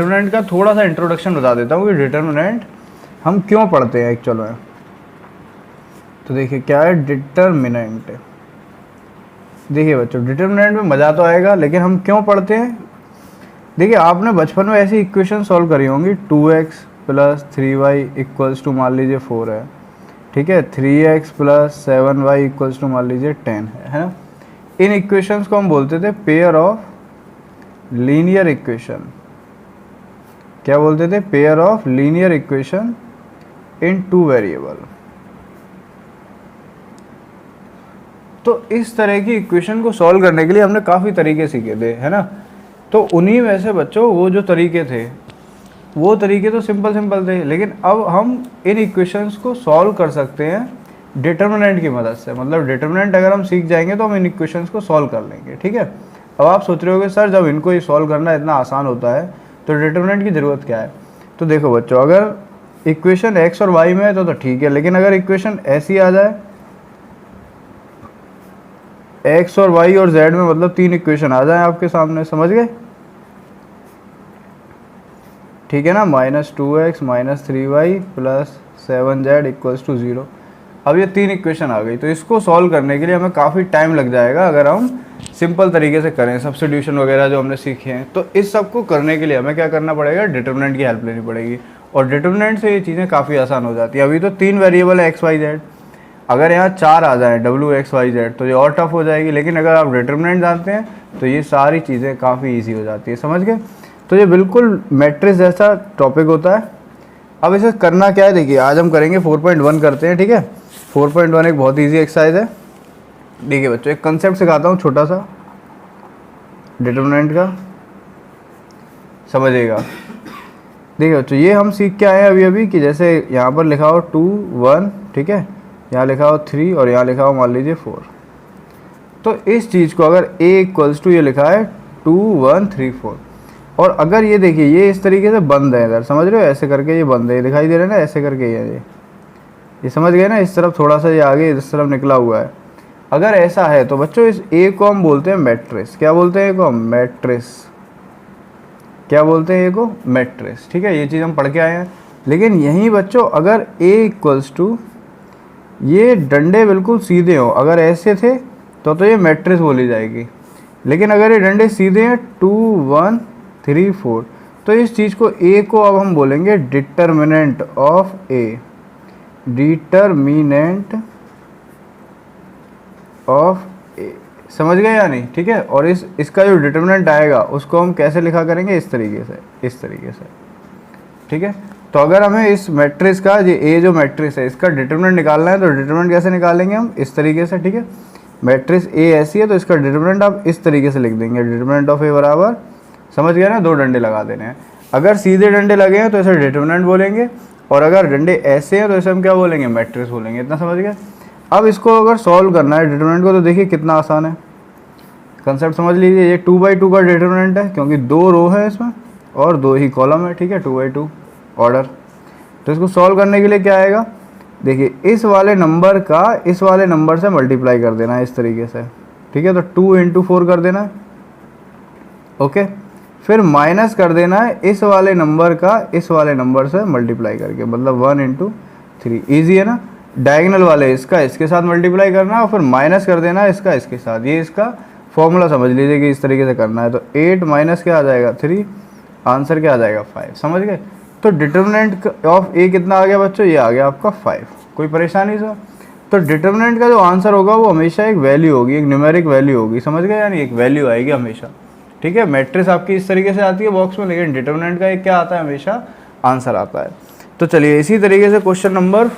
Determinant का थोड़ा सा इंट्रोडक्शन बता देता हूँ कि डिटर्मिनेंट हम क्यों पढ़ते हैं एक्चुअल में। तो देखिए क्या है डिटर्मिनेंट। देखिए बच्चों डिटर्मिनेंट में मज़ा तो आएगा, लेकिन हम क्यों पढ़ते हैं। देखिए आपने बचपन में ऐसी इक्वेशन सॉल्व करी होंगी, 2x + 3y = मान लीजिए 4 है, ठीक है, 3x + 7y = मान लीजिए 10 है ना। इन इक्वेशंस को हम बोलते थे पेयर ऑफ लीनियर इक्वेशन। क्या बोलते थे? Pair of linear equation in 2 variable. तो इस तरह की इक्वेशन को सॉल्व करने के लिए हमने काफ़ी तरीके सीखे थे, है ना। तो उन्हीं में से बच्चों वो जो तरीके थे वो तरीके तो सिंपल थे, लेकिन अब हम इन इक्वेशंस को सॉल्व कर सकते हैं डिटर्मिनेंट की मदद से। मतलब डिटर्मिनेंट अगर हम सीख जाएंगे तो हम इन इक्वेशंस को सॉल्व कर लेंगे, ठीक है। अब आप सोच रहे होगे सर जब इनको ही सॉल्व करना इतना आसान होता है तो डिटर्मिनेंट की ज़रूरत क्या है। तो देखो बच्चों, अगर इक्वेशन x और y में है तो ठीक है, लेकिन अगर इक्वेशन ऐसी आ जाए x और y और z में, मतलब 3 इक्वेशन आ जाए आपके सामने, समझ गए, ठीक है ना। -2x - 3y + 7z = 0। अब ये 3 इक्वेशन आ गई, तो इसको सॉल्व करने के लिए हमें काफ़ी टाइम लग जाएगा अगर हम सिंपल तरीके से करें, सब्स्टिट्यूशन वगैरह जो हमने सीखे हैं। तो इस सब को करने के लिए हमें क्या करना पड़ेगा, डिटर्मिनेंट की हेल्प लेनी पड़ेगी। और डिटर्मिनेंट से ये चीज़ें काफ़ी आसान हो जाती है। अभी तो 3 वेरिएबल है x y z, अगर यहाँ 4 आ जाए w x y z तो ये और टफ हो जाएगी। लेकिन अगर आप डिटर्मिनेंट जानते हैं तो ये सारी चीज़ें काफ़ी ईजी हो जाती है, समझ गए। तो ये बिल्कुल मैट्रिक्स जैसा टॉपिक होता है। अब इसे करना क्या है, देखिए आज हम करेंगे 4.1 करते हैं, ठीक है। 4.1 एक बहुत ईजी एक्सरसाइज है। देखिए बच्चों एक कंसेप्ट सिखाता हूँ छोटा सा डिटर्मिनेंट का, समझिएगा। देखिए बच्चों ये हम सीख के आए हैं अभी कि जैसे यहाँ पर लिखा हो 2 1, ठीक है, यहाँ लिखा हो 3 और यहाँ लिखा हो मान लीजिए 4। तो इस चीज़ को अगर a = ये लिखा है 2 1 3 4, और अगर ये देखिए ये इस तरीके से बंद है इधर, समझ रहे हो, ऐसे करके ये बंद है, ये दिखाई दे रहा है ना, ऐसे करके ये समझ गए ना, इस तरफ थोड़ा सा ये आगे इस तरफ निकला हुआ है। अगर ऐसा है तो बच्चों इस a को हम बोलते हैं मैट्रिक्स। क्या बोलते हैं a को हम? मैट्रिक्स। क्या बोलते हैं a को? मैट्रिक्स, ठीक है। ये चीज़ हम पढ़ के आए हैं। लेकिन यहीं बच्चों अगर a = ये डंडे बिल्कुल सीधे हो, अगर ऐसे थे तो ये मैट्रिक्स बोली जाएगी। लेकिन अगर ये डंडे सीधे हैं 2 1 3 4, तो इस चीज़ को a को अब हम बोलेंगे determinant of a। Determinant of a, समझ गए या नहीं, ठीक है। और इसका जो डिटर्मिनेंट आएगा उसको हम कैसे लिखा करेंगे, इस तरीके से, ठीक है। तो अगर हमें इस मैट्रिक्स का ये a जो मैट्रिक्स है इसका डिटर्मिनेंट निकालना है तो डिटर्मिनेंट कैसे निकालेंगे हम, इस तरीके से, ठीक है। मैट्रिक्स a ऐसी है तो इसका डिटर्मिनेंट आप इस तरीके से लिख देंगे, डिटर्मिनेंट ऑफ a बराबर, समझ गया ना, 2 डंडे लगा देने हैं। अगर सीधे डंडे लगे हैं तो इसे डिटर्मिनेंट बोलेंगे, और अगर डंडे ऐसे हैं तो इसे हम क्या बोलेंगे, मैट्रिक्स बोलेंगे। इतना समझ गए। अब इसको अगर सॉल्व करना है डिटर्मिनेंट को, तो देखिए कितना आसान है, कंसेप्ट समझ लीजिए। ये 2/2 का डिटर्मिनेंट है क्योंकि 2 रो है इसमें और 2 ही कॉलम है, ठीक है, 2/2 ऑर्डर। तो इसको सॉल्व करने के लिए क्या आएगा, देखिए इस वाले नंबर का इस वाले नंबर से मल्टीप्लाई कर देना है इस तरीके से, ठीक है। तो 2 × 4 कर देना है, ओके। फिर माइनस कर देना है इस वाले नंबर का इस वाले नंबर से मल्टीप्लाई करके, मतलब 1 × 3। ईजी है ना। डायगोनल वाले इसका इसके साथ मल्टीप्लाई करना है और फिर माइनस कर देना है इसका इसके साथ। ये इसका फॉर्मूला समझ लीजिए कि इस तरीके से करना है। तो 8 माइनस क्या आ जाएगा, 3, आंसर क्या आ जाएगा, 5, समझ गए। तो डिटर्मिनेंट ऑफ a कितना आ गया बच्चों, ये आ गया आपका 5। कोई परेशानी सर। तो डिटर्मिनेंट का जो आंसर होगा वो हमेशा एक वैल्यू होगी, एक न्यूमेरिक वैल्यू होगी, समझ गए, यानी एक वैल्यू आएगी हमेशा, ठीक है। मैट्रिक्स आपकी इस तरीके से आती है बॉक्स में, लेकिन डिटर्मिनेंट का एक क्या आता है, हमेशा आंसर आता है। तो चलिए इसी तरीके से क्वेश्चन नंबर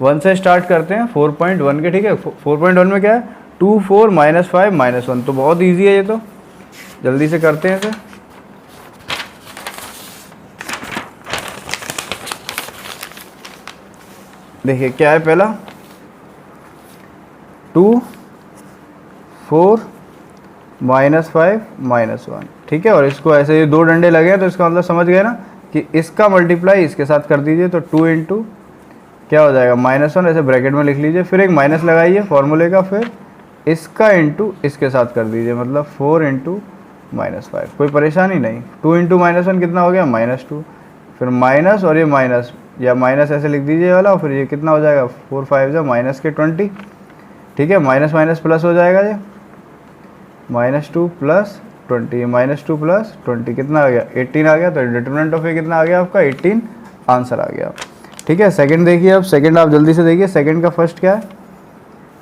1 से स्टार्ट करते हैं, 4.1 के, ठीक है। 4.1 में क्या है, 2 4 -5 -1। तो बहुत ईजी है ये, तो जल्दी से करते हैं इसे। देखिए क्या है पहला, 2 4 -5 -1, ठीक है। और इसको ऐसे ये 2 डंडे लगे हैं तो इसका मतलब समझ गए ना कि इसका मल्टीप्लाई इसके साथ कर दीजिए। तो 2 × क्या हो जाएगा, -1, ऐसे ब्रैकेट में लिख लीजिए, फिर एक माइनस लगाइए फॉर्मूले का, फिर इसका इंटू इसके साथ कर दीजिए, मतलब 4 × -5। कोई परेशानी नहीं। 2 इंटू -1 कितना हो गया, -2। फिर माइनस और ये माइनस, या माइनस ऐसे लिख दीजिए वाला, और फिर ये कितना हो जाएगा, 4 5 जा -20। ठीक है, माइनस माइनस प्लस हो जाएगा, ये -2 + 20, -2 + 20 कितना आ गया, 18 आ गया। तो डिटरमिनेंट ऑफ ए कितना आ गया आपका, 18 आंसर आ गया। ठीक है, सेकंड देखिए। अब सेकंड आप जल्दी से देखिए। सेकंड का फर्स्ट क्या है,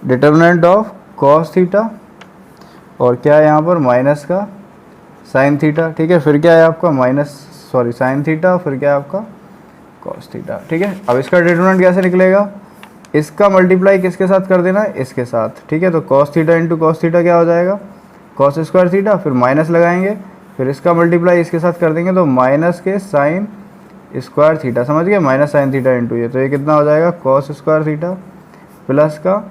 डिटरमिनेंट ऑफ कॉस थीटा, और क्या है यहाँ पर माइनस का साइन थीटा। ठीक है, फिर क्या है आपका साइन थीटा, फिर क्या है आपका कॉस थीटा। ठीक है, अब इसका डिटरमिनेंट कैसे निकलेगा, इसका मल्टीप्लाई किसके साथ कर देना है, इसके साथ। ठीक है, तो cos theta into cos theta क्या हो जाएगा, कॉस स्क्वायर थीटा, फिर माइनस लगाएंगे, फिर इसका मल्टीप्लाई इसके साथ कर देंगे, तो माइनस के साइन स्क्वायर थीटा, समझ गए, माइनस साइन थीटा इंटू ये, तो ये कितना हो जाएगा, कॉस स्क्वायर थीटा प्लस का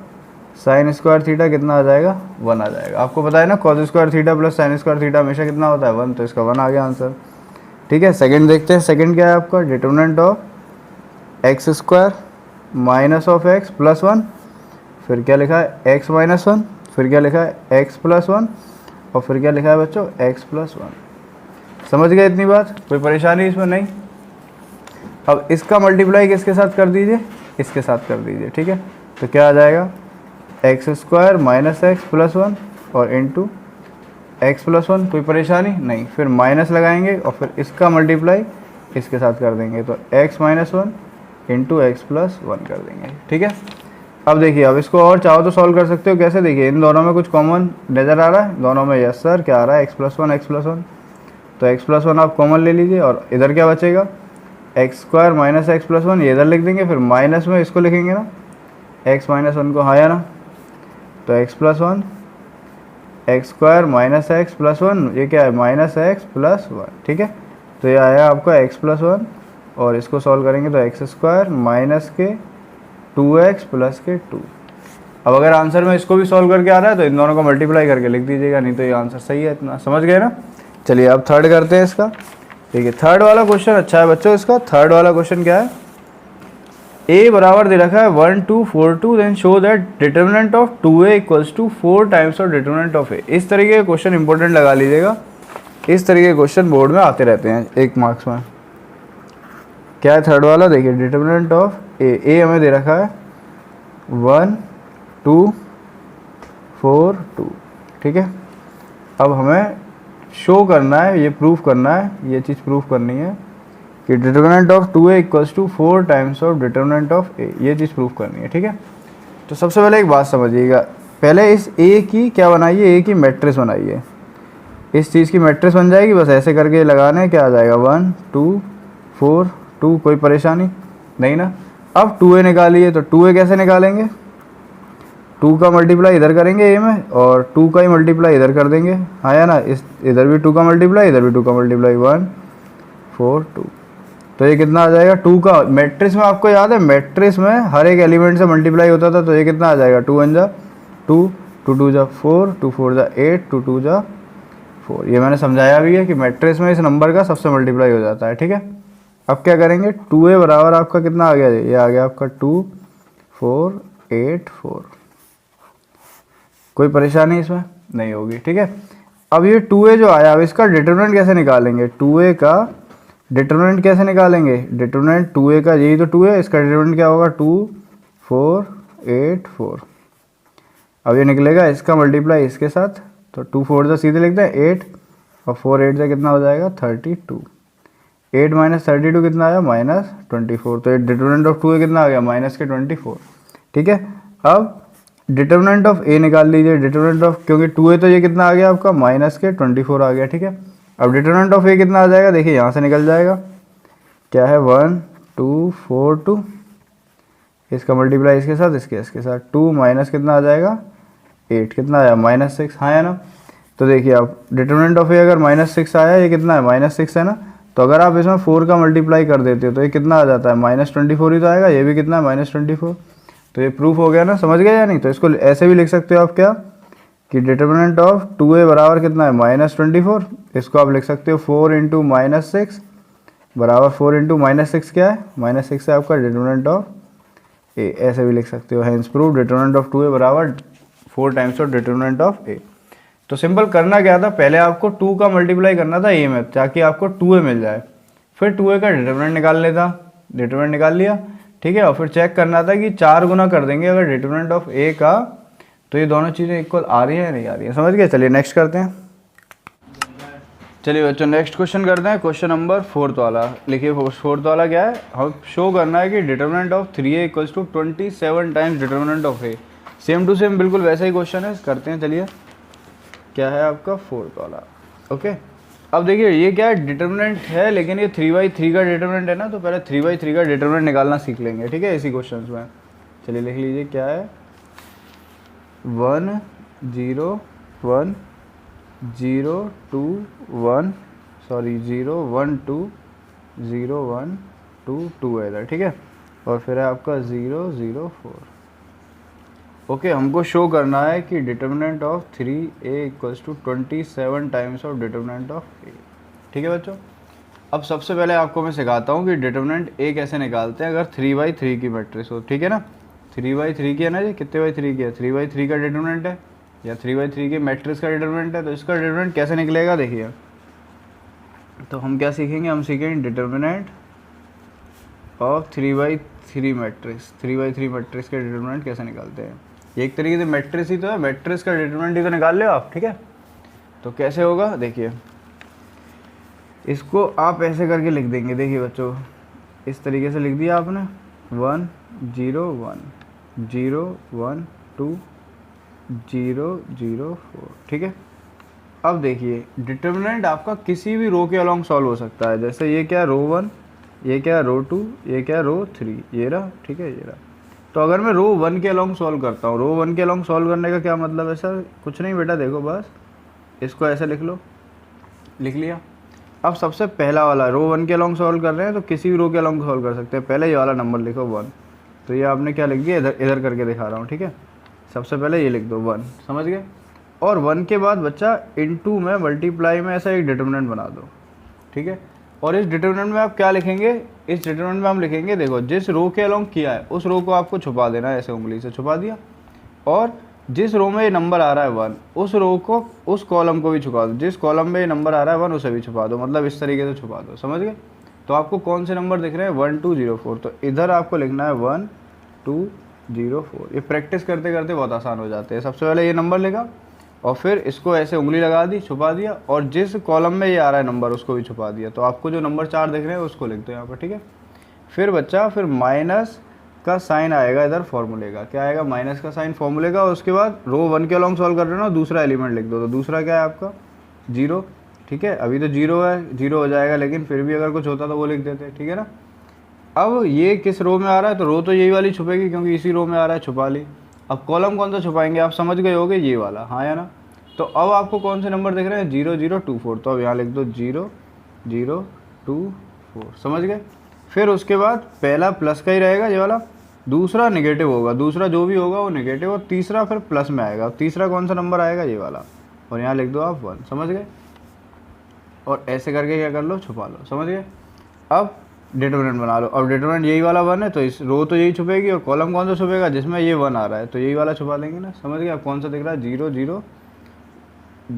साइन स्क्वायर थीटा कितना आ जाएगा, 1 आ जाएगा। आपको पता है ना, cos square theta plus sine square theta हमेशा कितना होता है, 1, तो इसका 1 आ गया आंसर। ठीक है, सेकंड देखते हैं। सेकंड क्या है आपका, determinant of x square minus of x plus 1, फिर क्या लिखा है, एक्स माइनस 1, फिर क्या लिखा है, एक्स प्लस 1, और फिर क्या लिखा है बच्चों, एक्स प्लस 1। समझ गए इतनी बात, कोई परेशानी इसमें नहीं। अब इसका मल्टीप्लाई किसके साथ कर दीजिए, इसके साथ कर दीजिए। ठीक है, तो क्या आ जाएगा, x square minus x plus 1 और इंटू एक्स प्लस 1, कोई परेशानी नहीं। फिर माइनस लगाएंगे और फिर इसका मल्टीप्लाई इसके साथ कर देंगे, तो x minus 1 into x plus 1 कर देंगे। ठीक है, अब देखिए, अब इसको और चाहो तो सॉल्व कर सकते हो। कैसे, देखिए इन दोनों में कुछ कॉमन नज़र आ रहा है, दोनों में यस सर, क्या आ रहा है, एक्स प्लस 1 एक्स प्लस 1, तो एक्स प्लस 1 आप कॉमन ले लीजिए, और इधर क्या बचेगा, x square minus x plus 1, ये इधर लिख देंगे, फिर माइनस में इसको लिखेंगे ना, एक्स माइनस 1 को, हाँ या ना, तो x plus 1 x square minus x plus 1, ये क्या है, माइनस एक्स प्लस 1। ठीक है, तो ये आया आपका एक्स प्लस 1, और इसको सॉल्व करेंगे तो एक्स स्क्वायर माइनस के 2x प्लस के 2। अब अगर आंसर में इसको भी सॉल्व करके आ रहा है तो इन दोनों को मल्टीप्लाई करके लिख दीजिएगा, नहीं तो ये आंसर सही है। इतना समझ गए ना। चलिए अब थर्ड करते हैं इसका। देखिए थर्ड वाला क्वेश्चन अच्छा है बच्चों। इसका थर्ड वाला क्वेश्चन क्या है, a बराबर दे रखा है 1 2 4 2, then show that determinant of 2a equals to 4 times of determinant of a। इस तरीके के क्वेश्चन इंपॉर्टेंट लगा लीजिएगा, इस तरीके के क्वेश्चन बोर्ड में आते रहते हैं 1 मार्क्स में। क्या है थर्ड वाला, देखिए डिटरमिनेंट ऑफ a हमें दे रखा है 1 2 4 2। ठीक है, अब हमें शो करना है, ये प्रूफ करना है, ये चीज़ प्रूफ करनी है कि determinant of 2a equals to 4 times of determinant of a, ये चीज़ प्रूफ करनी है। ठीक है, तो सबसे पहले एक बात समझिएगा, पहले इस a की क्या बनाइए, a की मैट्रिक्स बनाइए। इस चीज़ की मैट्रिक्स बन जाएगी, बस ऐसे करके लगाने, क्या आ जाएगा 1 2 4 2, कोई परेशानी नहीं ना। अब 2a निकालिए, तो 2a कैसे निकालेंगे, 2 का मल्टीप्लाई इधर करेंगे a में, और 2 का ही मल्टीप्लाई इधर कर देंगे, हाँ या ना, इस इधर भी 2 का मल्टीप्लाई, इधर भी 2 का मल्टीप्लाई, 1 4 2। तो ये कितना आ जाएगा, 2 का मैट्रिक्स में, आपको याद है मैट्रिक्स में हर एक एलिमेंट से मल्टीप्लाई होता था, तो ये कितना आ जाएगा, 2 1 जा 2 2 2 जा 4 2 4 जा 8 2 2 जा 4। ये मैंने समझाया भी है कि मैट्रिक्स में इस नंबर का सबसे मल्टीप्लाई हो जाता है। ठीक है, अब क्या करेंगे, 2a बराबर आपका कितना आ गया, ये आ गया आपका 2 4 8 4। कोई परेशानी इसमें नहीं होगी। ठीक है, अब ये 2a जो आया, अब इसका डिटरमिनेंट कैसे निकालेंगे, 2a का डिटरमिनेंट कैसे निकालेंगे, डिटरमिनेंट 2a का, यही तो 2 है, इसका डिटरमिनेंट क्या होगा 2 4 8 4। अब ये निकलेगा इसका मल्टीप्लाई इसके साथ, तो 2 4 से सीधे लिखते हैं 8, और 4 8 से कितना हो जाएगा 32। 8 माइनस 32 कितना आया, माइनस 24। तो डिटरमिनेंट ऑफ 2a कितना आ गया, माइनस के 24। ठीक है, अब डिटरमिनेंट ऑफ a निकाल लीजिए, डिटरमिनेंट ऑफ, क्योंकि 2a तो ये कितना आ गया आपका, माइनस के 24 आ गया। ठीक है, अब डिटरमिनेंट ऑफ a कितना आ जाएगा, देखिए यहाँ से निकल जाएगा, क्या है 1 2 4 2, इसका मल्टीप्लाई इसके साथ, इसके साथ 2 माइनस कितना आ जाएगा 8, कितना आया -6, हाँ है ना। तो देखिए आप डिटरमिनेंट ऑफ a अगर -6 आया, ये कितना है -6 है ना, तो अगर आप इसमें 4 का मल्टीप्लाई कर देते हो तो ये कितना आ जाता है, -24 ही तो आएगा, ये भी कितना है -24। तो ये प्रूफ हो गया ना, समझ गए या नहीं। तो इसको ऐसे भी लिख सकते हो आप, क्या कि डिटरमिनेंट ऑफ 2a बराबर कितना है, -24। इसको आप लिख सकते हो 4 इंटू -6 बराबर 4 इंटू -6 क्या है, -6 है आपका डिटरमिनेंट ऑफ a, ऐसे भी लिख सकते हो। Hence proof determinant of 2a बराबर 4 times of determinant of a। तो सिंपल करना क्या था, पहले आपको 2 का मल्टीप्लाई करना था ए में ताकि आपको 2a मिल जाए, फिर 2a का डिटरमिनेंट निकाल लेता, डिटरमिनेंट निकाल लिया, ठीक है। और फिर चेक करना था कि 4 गुना कर देंगे अगर डिटरमिनेंट ऑफ ए का, तो ये दोनों चीज़ें इक्वल आ रही है या नहीं आ रही है, समझ गए। चलिए नेक्स्ट करते हैं। चलिए बच्चों नेक्स्ट क्वेश्चन करते हैं, क्वेश्चन नंबर 4 वाला। लिखिए 4 वाला क्या है, हम शो करना है कि determinant of 3a equals to 27 times determinant of a. Same to same बिल्कुल वैसा ही क्वेश्चन है, करते हैं। चलिए क्या है आपका 4 वाला, ओके। अब देखिए ये क्या है, डिटरमिनेंट है लेकिन ये 3/3 का डिटरमिनेंट है ना, तो पहले 3/3 का डिटरमिनेंट निकालना सीख लेंगे, ठीक है, इसी क्वेश्चन में। चलिए लिख लीजिए क्या है, 1 0 1 0 2 1 सॉरी 0 1 2 0 1 2 2 है इधर, ठीक है। और फिर है आपका 0 0 4, ओके। हमको शो करना है कि determinant of 3a equals to 27 times of determinant of A, ठीक है बच्चों। अब सबसे पहले आपको मैं सिखाता हूँ कि डिटरमिनेंट ए कैसे निकालते हैं अगर 3/3 की मैट्रिक्स हो, ठीक है ना। 3/3 की है ना जी, कितने बाई 3 की है, 3/3 का डिटरमिनेंट है या 3/3 की मैट्रिक्स का डिटरमिनेंट है, तो इसका डिटरमिनेंट कैसे निकलेगा देखिए। तो हम क्या सीखेंगे, हम सीखेंगे डिटरमिनेंट ऑफ 3/3 मैट्रिक्स, 3/3 मैट्रिक्स के डिटरमिनेंट कैसे निकालते हैं। एक तरीके से मैट्रिक्स ही तो है, मैट्रिक्स का डिटरमिनेंट ही तो निकाल लो आप, ठीक है। तो कैसे होगा देखिए, इसको आप ऐसे करके लिख देंगे, देखिए बच्चों इस तरीके से लिख दिया आपने, 1 0 1 0 1 2 0 0 4, ठीक है। अब देखिए डिटरमिनेंट आपका किसी भी रो के अलोंग सॉल्व हो सकता है, जैसे ये क्या रो 1, ये क्या रो 2, ये क्या रो 3, ये रहा, ठीक है, ये रहा। तो अगर मैं रो 1 के अलोंग सॉल्व करता हूँ, रो 1 के अलोंग सॉल्व करने का क्या मतलब है सर, कुछ नहीं बेटा, देखो बस इसको ऐसे लिख लो, लिख लिया। अब सबसे पहला वाला रो 1 के अलोंग सॉल्व कर रहे हैं तो किसी भी रो के अलोंग सॉल्व कर सकते हैं, पहले ये वाला नंबर लिखो 1, तो ये आपने क्या लिख दिया, इधर इधर करके दिखा रहा हूँ, ठीक है। सबसे पहले ये लिख दो 1, समझ गए। और 1 के बाद बच्चा इनटू में मल्टीप्लाई में ऐसा एक डिटरमिनेंट बना दो, ठीक है। और इस डिटरमिनेंट में आप क्या लिखेंगे, इस डिटरमिनेंट में हम लिखेंगे, देखो जिस रो के अलोंग किया है उस रो को आपको छुपा देना है, ऐसे उंगली से छुपा दिया। और जिस रो में ये नंबर आ रहा है 1, उस रो को, उस कॉलम को भी छुपा दो, जिस कॉलम में ये नंबर आ रहा है 1 उसे भी छुपा दो, मतलब इस तरीके से छुपा दो, समझ गए। तो आपको कौन से नंबर दिख रहे हैं, 1 2 0 4, तो इधर आपको लिखना है 1 2 0 4। ये प्रैक्टिस करते करते बहुत आसान हो जाते हैं। सबसे पहले ये नंबर लिखा और फिर इसको ऐसे उंगली लगा दी, छुपा दिया, और जिस कॉलम में ये आ रहा है नंबर उसको भी छुपा दिया, तो आपको जो नंबर 4 दिख रहे हैं उसको लिख दो यहाँ पर, ठीक है। फिर बच्चा फिर माइनस का साइन आएगा इधर फॉर्मूले का, क्या आएगा, माइनस का साइन फॉर्मूले का। और उसके बाद रो 1 के अलोंग सॉल्व कर रहे हो ना, दूसरा एलिमेंट लिख दो, तो दूसरा क्या है आपका 0, ठीक है। अभी तो 0 है, 0 हो जाएगा, लेकिन फिर भी अगर कुछ होता तो वो लिख देते, ठीक है ना। अब ये किस रो में आ रहा है, तो रो तो यही वाली छुपेगी क्योंकि इसी रो में आ रहा है, छुपा ली। अब कॉलम कौन सा छुपाएंगे, आप समझ गए होगे, ये वाला, हाँ या ना। तो अब आपको कौन से नंबर दिख रहे हैं, 0 0 2 4, तो अब यहाँ लिख दो 0 0 2 4, समझ गए। फिर उसके बाद पहला प्लस का ही रहेगा ये वाला, दूसरा नेगेटिव होगा, दूसरा जो भी होगा वो नेगेटिव, और तीसरा फिर प्लस में आएगा। तीसरा कौन सा नंबर आएगा, ये वाला, और यहाँ लिख दो आप 1, समझ गए। और ऐसे करके क्या कर लो, छुपा लो, समझ गए। अब डिटरमिनेंट बना लो, अब डिटरमिनेंट यही वाला 1 है तो इस रो तो यही छुपेगी, और कॉलम कौन सा छुपेगा, जिसमें ये 1 आ रहा है, तो यही वाला छुपा लेंगे ना, समझ गए। अब कौन सा दिख रहा है, 0 0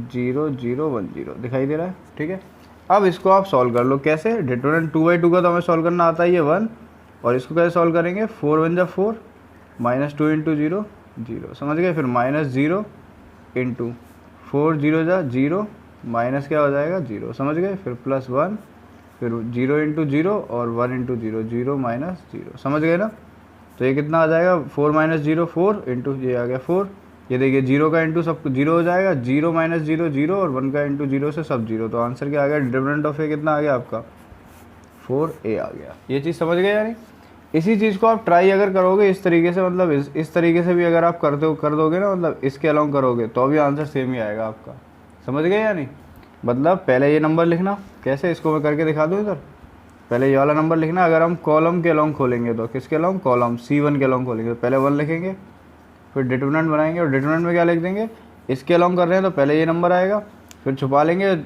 0 0 1 0 दिखाई दे रहा है, ठीक है। अब इसको आप सॉल्व कर लो, कैसे, डिटरमिनेंट 2/2 का तो हमें सॉल्व करना आता ही है 1, और इसको कैसे सॉल्व करेंगे, 4 1 जा 4 माइनस 2 इंटू 0 0, समझ गए। फिर माइनस 0 इंटू 4 0 जा 0 माइनस क्या हो जाएगा 0, समझ गए। फिर प्लस 1, फिर 0 इंटू 0 और 1 इंटू 0 0 माइनस 0, समझ गए ना। तो ये कितना आ जाएगा, 4 माइनस 0 4 इंटू ये आ गया 4, ये देखिए 0 का इंटू सब 0 हो जाएगा, 0 माइनस 0 0 और 1 का इंटू 0 से सब 0, तो आंसर क्या आ गया, डिटरमिनेंट ऑफ ए कितना आ गया आपका 4a आ गया। ये चीज़ समझ गए यानी। इसी चीज़ को आप ट्राई अगर करोगे इस तरीके से, मतलब इस तरीके से भी अगर आप कर दोगे ना, मतलब इसके अलाउंग करोगे तो भी आंसर सेम ही आएगा आपका, समझ गए या नहीं। मतलब पहले ये नंबर लिखना, कैसे, इसको मैं करके दिखा दूँ इधर। पहले ये वाला नंबर लिखना, अगर हम कॉलम के अलाउंग खोलेंगे तो किसके अलाउंग, कॉलम C1 के अलाउंग खोलेंगे, तो पहले 1 लिखेंगे, फिर डिटरमिनेंट बनाएंगे, और डिटरमिनेंट में क्या लिख देंगे, इसके अलाउंग कर रहे हैं तो पहले ये नंबर आएगा, फिर छुपा लेंगे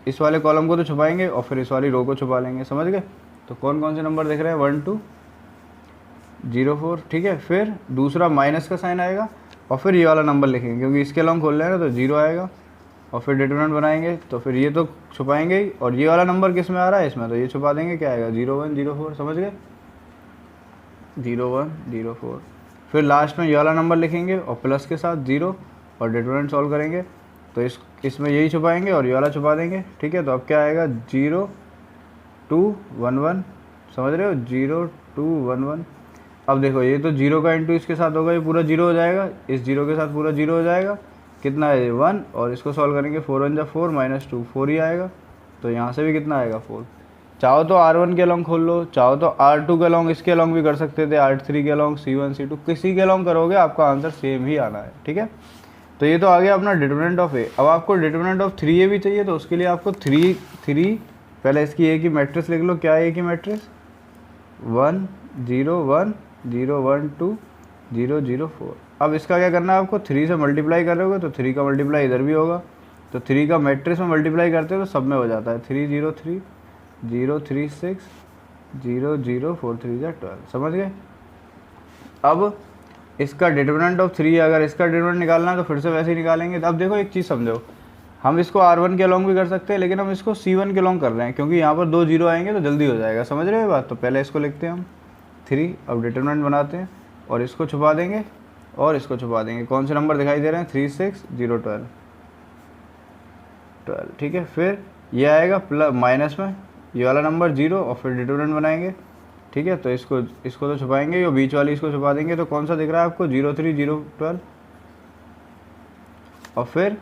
इस वाले कॉलम को तो छुपाएंगे, और फिर इस वाली रो को छुपा लेंगे, समझ गए। तो कौन कौन से नंबर दिख रहे हैं, 1 2 0 4, ठीक है। फिर दूसरा माइनस का साइन आएगा, और फिर ये वाला नंबर लिखेंगे क्योंकि इसके अलाउंग खोल रहे हैं ना, तो 0 आएगा, और फिर डिटरमिनेंट बनाएंगे, तो फिर ये तो छुपाएंगे ही, और ये वाला नंबर किस में आ रहा है इसमें, तो ये छुपा देंगे, क्या आएगा 0 1 0 4, समझ गए 0 1 0 4। फिर लास्ट में ये वाला नंबर लिखेंगे और प्लस के साथ 0, और डिटरमिनेंट सॉल्व करेंगे तो इसमें यही छुपाएंगे और ये वाला छुपा देंगे, ठीक है। तो अब क्या आएगा 0 2 1 1, समझ रहे हो 0 2 1 1। अब देखो ये तो 0 का इंटू इसके साथ होगा, ये पूरा 0 हो जाएगा, इस 0 के साथ पूरा 0 हो जाएगा, कितना है 1, और इसको सॉल्व करेंगे 4 1 4 -2 4 ही आएगा। तो यहाँ से भी कितना आएगा 4। चाहो तो R1 के अलॉन्ग खोल लो, चाहो तो R2 के अलॉन्ग इसके अलॉन्ग भी कर सकते थे, R3 के अलॉन्ग, C1 C2 किसी के अलॉन्ग करोगे आपका आंसर सेम ही आना है, ठीक है। तो ये तो आ गया अपना डिटरमिनेंट ऑफ ए। अब आपको डिटरमिनेंट ऑफ 3A भी चाहिए, तो उसके लिए आपको 3 3 पहले इसकी ए की मैट्रिक्स लिख लो। क्या है ए की मैट्रिक्स 1 0 1 0 1 2 0 0 4। अब इसका क्या करना है आपको, 3 से मल्टीप्लाई करोगे तो 3 का मल्टीप्लाई इधर भी होगा, तो 3 का मैट्रिक्स में मल्टीप्लाई करते हो तो सब में हो जाता है 3 0 3 0 3 6 0 0 4 3 12, समझ गए। अब इसका डिटरमिनेंट ऑफ 3, अगर इसका डिटरमिनेंट निकालना है तो फिर से वैसे ही निकालेंगे। अब देखो एक चीज़ समझो, हम इसको R1 के अलॉन्ग भी कर सकते हैं, लेकिन हम इसको C1 के अलॉन्ग कर रहे हैं क्योंकि यहाँ पर 2 0 आएंगे तो जल्दी हो जाएगा, समझ रहे हो बात। तो पहले इसको लिखते हैं हम 3, अब डिटरमिनेंट बनाते हैं और इसको छुपा देंगे और इसको छुपा देंगे। कौन से नंबर दिखाई दे रहे हैं 3 6 0 12 12, ठीक है। फिर ये आएगा प्लस माइनस में ये वाला नंबर 0 और फिर डिटरमिनेंट बनाएंगे, ठीक है। तो इसको तो छुपाएंगे और बीच वाली इसको छुपा देंगे। तो कौन सा दिख रहा है आपको 0 3 0 12, और फिर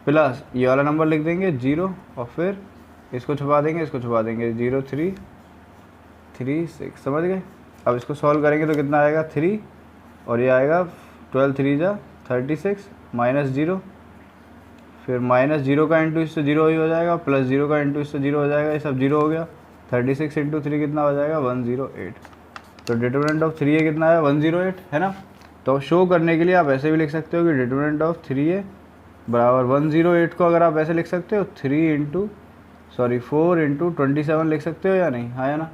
प्लस ये वाला नंबर लिख देंगे 0 और फिर इसको छुपा देंगे, इसको छुपा देंगे 0 3 3 6, समझ गए। अब इसको सॉल्व करेंगे तो कितना आएगा 3, और ये आएगा 12 3 जा 36 -0, फिर -0 का इंटू इससे 0 ही हो जाएगा, प्लस 0 का इंटू इससे 0 हो जाएगा, ये सब 0 हो गया। 36 इंटू 3 कितना हो जाएगा 108। तो डिटरमिनेंट ऑफ 3A कितना है 108, है ना। तो शो करने के लिए आप ऐसे भी लिख सकते हो कि डिटरमिनेंट ऑफ 3A बराबर 108 को अगर आप ऐसे लिख सकते हो 4 इंटू 27 लिख सकते हो या नहीं, हाँ या ना,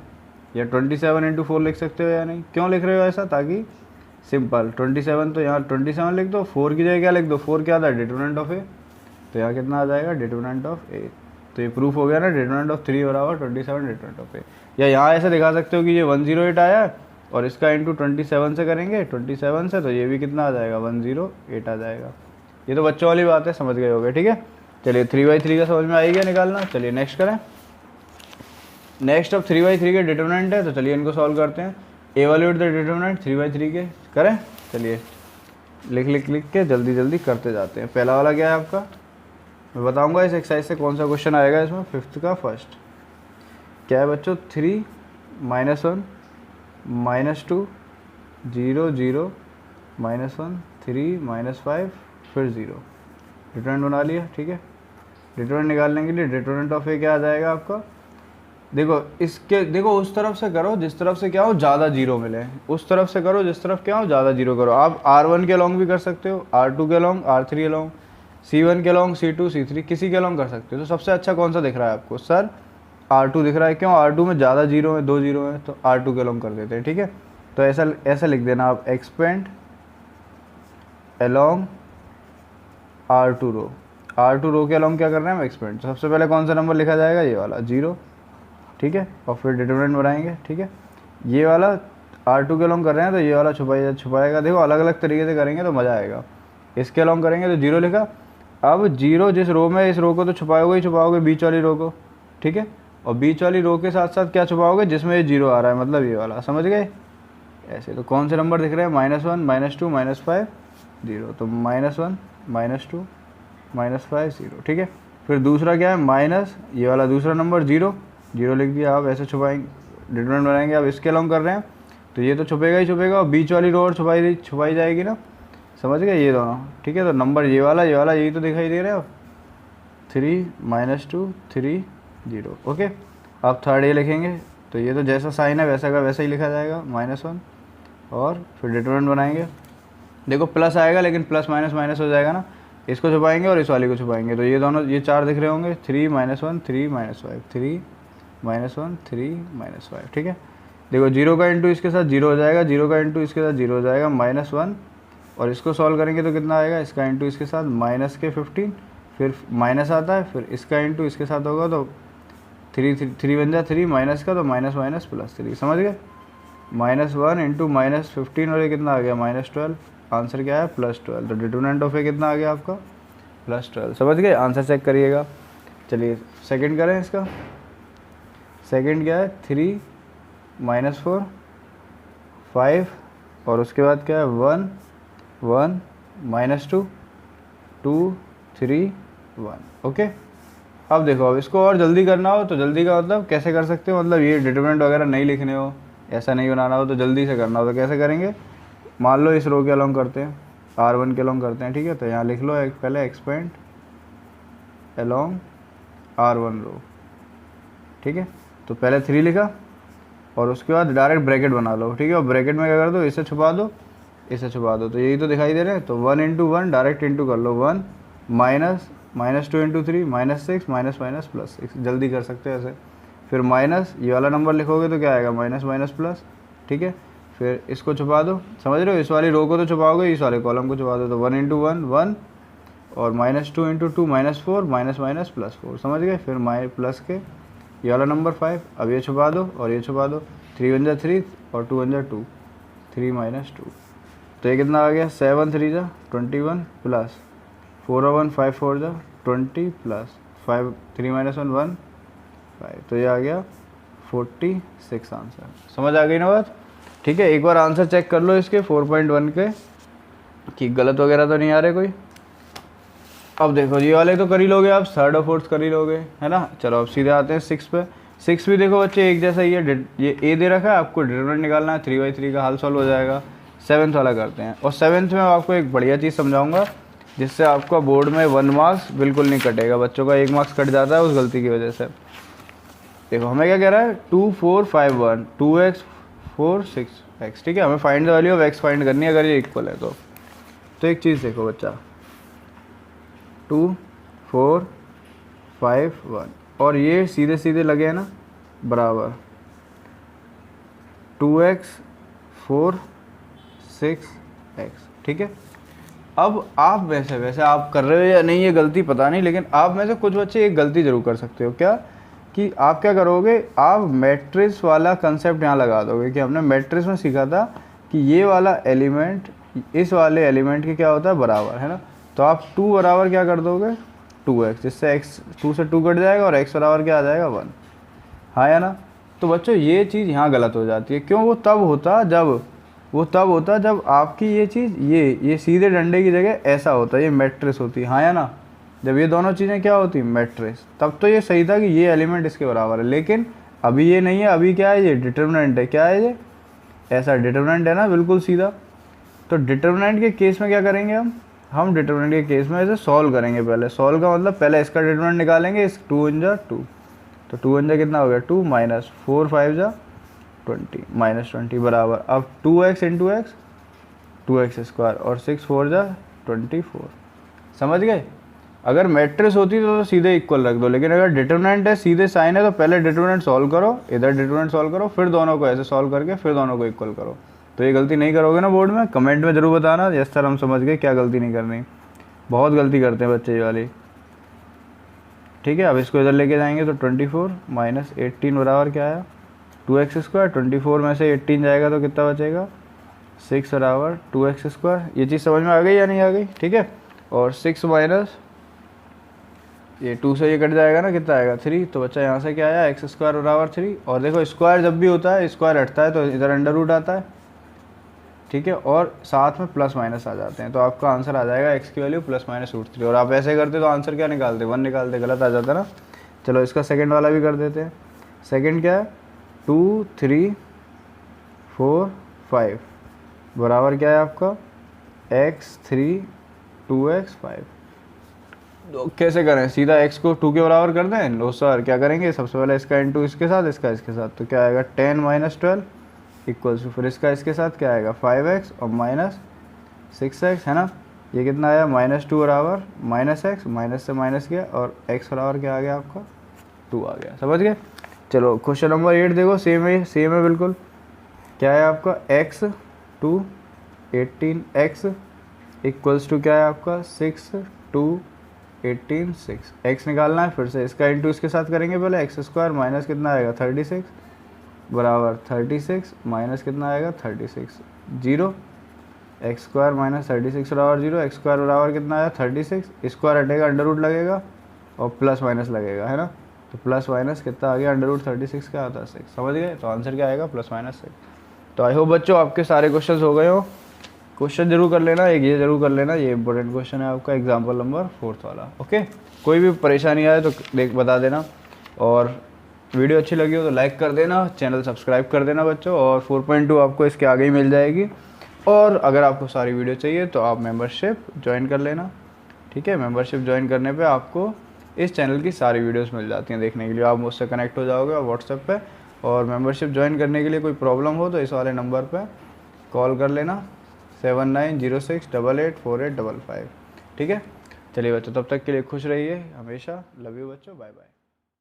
या 27 इंटू 4 लिख सकते हो या नहीं। क्यों लिख रहे हो ऐसा, ताकि सिंपल 27 तो यहाँ 27 लिख दो, 4 की जगह क्या लिख दो, 4 क्या था डिटरमिनेंट ऑफ ए, तो यहाँ कितना आ जाएगा डिटरमिनेंट ऑफ ए। तो ये प्रूफ हो गया ना, डिटरमिनेंट ऑफ 3 बराबर 27 डिटरमिनेंट ऑफ ए। या यहाँ ऐसे दिखा सकते हो कि ये 108 आया और इसका इंटू 27 से करेंगे 27 से, तो ये भी कितना आ जाएगा 108 आ जाएगा। ये तो बच्चों वाली बात है, समझ गए होगे, ठीक है। चलिए 3/3 का समझ में आई गया निकालना। चलिए नेक्स्ट करें। नेक्स्ट अब 3/3 के डिटरमिनेंट है, तो चलिए इनको सॉल्व करते हैं। एवैल्यूएट द डिटरमिनेंट 3/3 के करें। चलिए लिख के जल्दी जल्दी करते जाते हैं। पहला वाला क्या है आपका, मैं बताऊंगा इस एक्सरसाइज से कौन सा क्वेश्चन आएगा इसमें, 5th का फर्स्ट। क्या है बच्चों 3 -1 -2 0 0 -1 3 -5 फिर 0। डिटरमिनेंट बना लिया, ठीक है। डिटरमिनेंट निकालने के लिए डिटरमिनेंट ऑफ ए क्या आ जाएगा आपका, देखो उस तरफ से करो जिस तरफ से क्या हो ज़्यादा 0 मिले, उस तरफ से करो जिस तरफ क्या हो ज़्यादा 0 करो। आप R1 के अलॉन्ग भी कर सकते हो, R2 के अलॉन्ग, R3 अलॉन्ग, C1 के अलॉन्ग, C2 C3 किसी के अलॉन्ग कर सकते हो। तो सबसे अच्छा कौन सा दिख रहा है आपको, सर R2 दिख रहा है। क्यों, R2 में ज़्यादा 0 है, 2 0 है, तो R2 के अलॉन्ग कर देते हैं, ठीक है। तो ऐसा लिख देना आप, एक्सपेंड अलॉन्ग R2 रो। R2 रो के अलॉन्ग क्या कर रहे हैं हम, एक्सपेंड। तो सबसे पहले कौन सा नंबर लिखा जाएगा, ये वाला 0, ठीक है। और फिर डिटरमिनेंट बनाएंगे, ठीक है। ये वाला R2 के अलॉन्ग कर रहे हैं तो ये वाला छुपाएगा। देखो अलग अलग तरीके से करेंगे तो मज़ा आएगा। इसके अलॉन्ग करेंगे तो 0 लिखा। अब 0 जिस रो में, इस रो को तो छुपाओगे ही छुपाओगे, बीच वाली रो को, ठीक है। और बीच वाली रो के साथ साथ क्या छुपाओगे, जिसमें ये 0 आ रहा है, मतलब ये वाला, समझ गए ऐसे। तो कौन से नंबर दिख रहे हैं, -1 -2 -5 0। तो -1 -2 -5 0, ठीक है। फिर दूसरा क्या है माइनस, ये वाला दूसरा नंबर 0 0 लिख दिया। आप ऐसे छुपाएंगे, डिटरमिनेंट बनाएंगे। अब इसके अलॉन्ग कर रहे हैं तो ये तो छुपेगा ही छुपेगा, और बीच वाली रो और छुपाई जाएगी ना, समझ गए ये दोनों, ठीक है। तो नंबर ये वाला यही तो दिखाई दे रहे हो, 3 -2 3 0, ओके। अब थर्ड ये लिखेंगे तो ये तो जैसा साइन है वैसा का वैसा ही लिखा जाएगा, -1। और फिर डिटरमिनेंट बनाएंगे, देखो प्लस आएगा लेकिन प्लस माइनस माइनस हो जाएगा ना, इसको छुपाएंगे और इस वाले को छुपाएंगे। तो ये दोनों, ये 4 दिख रहे होंगे, 3 -1 3 -5 3 -1 3 -5, ठीक है। देखो 0 का इंटू इसके साथ 0 हो जाएगा, 0 का इंटू इसके साथ 0 हो जाएगा, -1। और इसको सॉल्व करेंगे तो कितना आएगा, इसका इंटू इसके साथ -15 फिर माइनस आता है, फिर इसका इंटू इसके साथ होगा तो 3 बन जाए 3, माइनस का तो माइनस माइनस प्लस 3, समझ गए। -1 इंटू -15 और ये कितना आ गया -12, आंसर क्या है +12। तो डिटरमिनेंट ऑफ ए कितना आ गया आपका +12, समझ गए। आंसर चेक करिएगा। चलिए सेकंड करें इसका। सेकंड क्या है 3 -4 5 और उसके बाद क्या है 1 1 -2 2 3 1। ओके, अब देखो, अब इसको और जल्दी करना हो तो जल्दी का मतलब कैसे कर सकते हो, मतलब ये डिटरमिनेंट वगैरह नहीं लिखने हो, ऐसा नहीं बनाना हो तो जल्दी से करना हो तो कैसे करेंगे। मान लो इस रो के अलोंग करते हैं, R1 के अलोंग करते हैं, ठीक है। तो यहाँ लिख लो पहले एक्सपेंड अलोंग R1 रो, ठीक है। तो पहले 3 लिखा और उसके बाद डायरेक्ट ब्रैकेट बना लो, ठीक है। और ब्रैकेट में क्या कर दो, इसे छुपा दो, इसे छुपा दो, तो यही तो दिखाई दे रहे हैं। तो 1 इंटू 1 डायरेक्ट इंटू कर लो 1 -2 इंटू 3 -6 माइनस माइनस प्लस 6, जल्दी कर सकते हैं ऐसे। फिर माइनस ये वाला नंबर लिखोगे तो क्या आएगा माइनस माइनस प्लस, ठीक है। फिर इसको छुपा दो, समझ रहे हो, इस वाली रो को तो छुपाओगे, इस वाले कॉलम को छुपा दो। तो 1 इंटू 1 1 और -2 इंटू 2 -4 माइनस माइनस प्लस 4, समझ गए। फिर प्लस के ये वाला नंबर 5, अब ये छुपा दो और ये छुपा दो, 3 बन जा 3 और 2 बन जा 2, 3 - 2। तो ये कितना आ गया 7 3 जा 21 प्लस 4 1 5 4 जा 20 प्लस 5 3 - 1 1 5। तो ये आ गया 46 आंसर। समझ आ गई ना बात, ठीक है। एक बार आंसर चेक कर लो इसके 4.1 के कि गलत वगैरह तो नहीं आ रहे कोई। अब देखो ये वाले तो कर ही लोगे आप, थर्ड और फोर्थ कर ही लोगे, है ना। चलो अब सीधे आते हैं 6 पे। 6 भी देखो बच्चे एक जैसा ही है, ये ए दे रखा है, आपको डिटरमिनेंट निकालना है, 3/3 का हल सॉल्व हो जाएगा। 7th वाला करते हैं, और 7th में आपको एक बढ़िया चीज़ समझाऊंगा जिससे आपका बोर्ड में 1 मार्क्स बिल्कुल नहीं कटेगा, बच्चों का 1 मार्क्स कट जाता है उस गलती की वजह से। देखो हमें क्या कह रहा है 2 4 5 1 2x 4 6x, ठीक है। हमें find the value of x find करनी है अगर ये इक्वल है तो एक चीज़ देखो बच्चा, 2 4 5 1 और ये सीधे सीधे लगे हैं ना बराबर 2x 4 6x, ठीक है। अब आप वैसे आप कर रहे हो या नहीं ये गलती पता नहीं, लेकिन आप में से कुछ बच्चे एक गलती जरूर कर सकते हो। क्या कि आप क्या करोगे, आप मैट्रिक्स वाला कंसेप्ट यहाँ लगा दोगे कि हमने मैट्रिक्स में सीखा था कि ये वाला एलिमेंट इस वाले एलिमेंट के क्या होता है बराबर, है ना। तो आप 2 बराबर क्या कर दोगे 2x, जिससे x 2 से 2 कट जाएगा और x बराबर क्या आ जाएगा 1, हाँ या ना। तो बच्चों ये चीज़ यहाँ गलत हो जाती है, क्यों। वो तब होता जब आपकी ये चीज़ ये सीधे डंडे की जगह ऐसा होता, ये मैट्रिक्स होती, हाँ या ना। जब ये दोनों चीज़ें क्या होती मैट्रिक्स, तब तो ये सही था कि ये एलिमेंट इसके बराबर है, लेकिन अभी ये नहीं है। अभी क्या है, ये डिटरमिनेंट है। क्या है ये, ऐसा डिटरमिनेंट है ना बिल्कुल सीधा। तो डिटरमिनेंट के केस में क्या करेंगे हम डिटरमिनेंट के केस में इसे सॉल्व करेंगे। पहले सॉल्व का मतलब पहले इसका डिटरमिनेंट निकालेंगे, इस 2 × 2, तो 2 × कितना हो गया 2 माइनस 4 5 जा 20 -20 बराबर अब 2x इंटू एक्स 2x² और 6 4 जा 24, समझ गए। अगर मैट्रिक्स होती तो सीधे इक्वल रख दो, लेकिन अगर डिटरमिनेंट है सीधे साइन है तो पहले डिटरमिनेंट सॉल्व करो, इधर डिटरमिनेंट सॉल्व करो, फिर दोनों को ऐसे सॉल्व करके फिर दोनों को इक्वल करो। तो ये गलती नहीं करोगे ना बोर्ड में, कमेंट में जरूर बताना यस सर हम समझ गए, क्या गलती नहीं करनी। बहुत गलती करते हैं बच्चे ये वाली, ठीक है। अब इसको इधर लेके जाएंगे तो 24 - 18 बराबर क्या आया 2x²। 24 में से 18 जाएगा तो कितना बचेगा 6 बराबर 2x²। ये चीज़ समझ में आ गई या नहीं आ गई, ठीक है। और 6 माइनस ये 2 से ये कट जाएगा ना, कितना आएगा 3। तो बच्चा यहाँ से क्या आया x² बराबर 3। और देखो स्क्वायर जब भी होता है स्क्वायर हटता है तो इधर अंडर रूट आता है, ठीक है। और साथ में प्लस माइनस आ जाते हैं, तो आपका आंसर आ जाएगा x की वैल्यू +-√3। और आप ऐसे करते तो आंसर क्या निकालते 1 निकालते, गलत आ जाता ना। चलो इसका सेकंड वाला भी कर देते हैं। सेकंड क्या है 2 3 4 5 बराबर क्या है आपका x 3 2x 5। तो कैसे करें, सीधा x को 2 के बराबर कर दें। लो सर क्या करेंगे, सबसे पहले इसका इंटू इसके साथ, इसका इसके साथ, तो क्या आएगा 10 - 12 इक्वल्स टू फिर इसका इसके साथ क्या आएगा 5x और -6x, है ना। ये कितना आया -2 बराबर -x, माइनस से माइनस गया और x बराबर क्या आ गया आपका 2 आ गया, समझ गए। चलो क्वेश्चन नंबर 8 देखो, सेम है बिल्कुल। क्या है आपका x 2 18x इक्वल्स टू क्या है आपका 6 2 18 6 x निकालना है फिर से, इसका इंटू इसके साथ करेंगे पहले, एक्स स्क्वायर माइनस कितना आएगा 36 बराबर 36 माइनस कितना आएगा 36 जीरो, एक्स स्क्वायर माइनस 36 बराबर जीरो, एक्स स्क्वायर बराबर कितना आया 36, स्क्वायर हटेगा अंडर रूट लगेगा और प्लस माइनस लगेगा, है ना। तो प्लस माइनस कितना आ गया अंडर रूट 36 क्या आता है 6, समझ गए। तो आंसर क्या आएगा प्लस माइनस 6। तो आई होप बच्चों आपके सारे क्वेश्चन हो गए हो। क्वेश्चन जरूर कर लेना, एक ये जरूर कर लेना, ये इंपॉर्टेंट क्वेश्चन है आपका एग्जाम्पल नंबर 4 वाला। ओके, कोई भी परेशानी आए तो बता देना, और वीडियो अच्छी लगी हो तो लाइक कर देना, चैनल सब्सक्राइब कर देना बच्चों, और 4.2 आपको इसके आगे ही मिल जाएगी। और अगर आपको सारी वीडियो चाहिए तो आप मेंबरशिप ज्वाइन कर लेना, ठीक है। मेंबरशिप ज्वाइन करने पे आपको इस चैनल की सारी वीडियोस मिल जाती हैं देखने के लिए, आप मुझसे कनेक्ट हो जाओगे व्हाट्सएप पे। और मेंबरशिप ज्वाइन करने के लिए कोई प्रॉब्लम हो तो इस वाले नंबर पे कॉल कर लेना 7906884855, ठीक है। चलिए बच्चों, तब तक के लिए खुश रहिए हमेशा। लव यू बच्चों, बाय बाय।